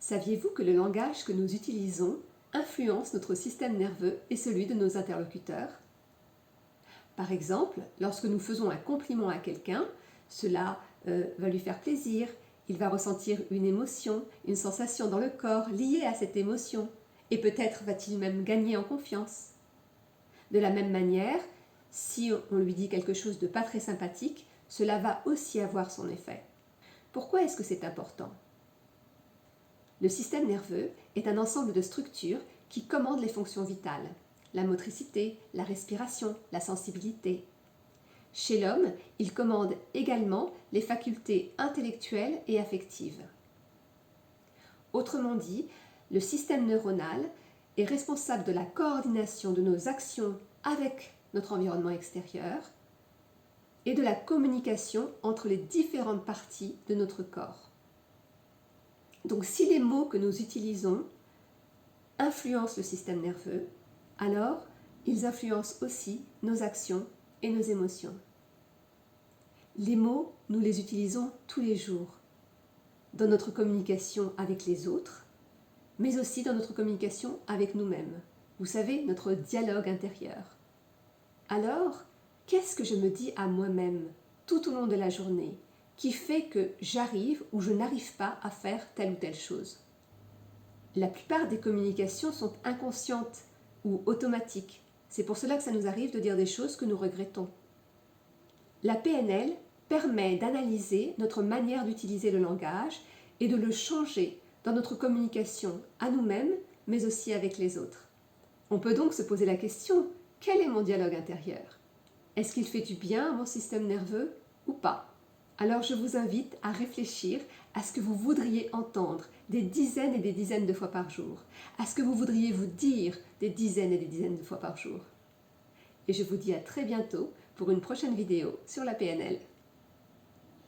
Saviez-vous que le langage que nous utilisons influence notre système nerveux et celui de nos interlocuteurs? Par exemple, lorsque nous faisons un compliment à quelqu'un, cela va lui faire plaisir, il va ressentir une émotion, une sensation dans le corps liée à cette émotion, et peut-être va-t-il même gagner en confiance. De la même manière, si on lui dit quelque chose de pas très sympathique, cela va aussi avoir son effet. Pourquoi est-ce que c'est important? Le système nerveux est un ensemble de structures qui commandent les fonctions vitales, la motricité, la respiration, la sensibilité. Chez l'homme, il commande également les facultés intellectuelles et affectives. Autrement dit, le système neuronal est responsable de la coordination de nos actions avec notre environnement extérieur et de la communication entre les différentes parties de notre corps. Donc si les mots que nous utilisons influencent le système nerveux, alors ils influencent aussi nos actions et nos émotions. Les mots, nous les utilisons tous les jours, dans notre communication avec les autres, mais aussi dans notre communication avec nous-mêmes. Vous savez, notre dialogue intérieur. Alors, qu'est-ce que je me dis à moi-même tout au long de la journée qui fait que j'arrive ou je n'arrive pas à faire telle ou telle chose? La plupart des communications sont inconscientes ou automatiques. C'est pour cela que ça nous arrive de dire des choses que nous regrettons. La PNL permet d'analyser notre manière d'utiliser le langage et de le changer dans notre communication à nous-mêmes, mais aussi avec les autres. On peut donc se poser la question, quel est mon dialogue intérieur? Est-ce qu'il fait du bien à mon système nerveux ou pas? Alors je vous invite à réfléchir à ce que vous voudriez entendre des dizaines et des dizaines de fois par jour, à ce que vous voudriez vous dire des dizaines et des dizaines de fois par jour. Et je vous dis à très bientôt pour une prochaine vidéo sur la PNL.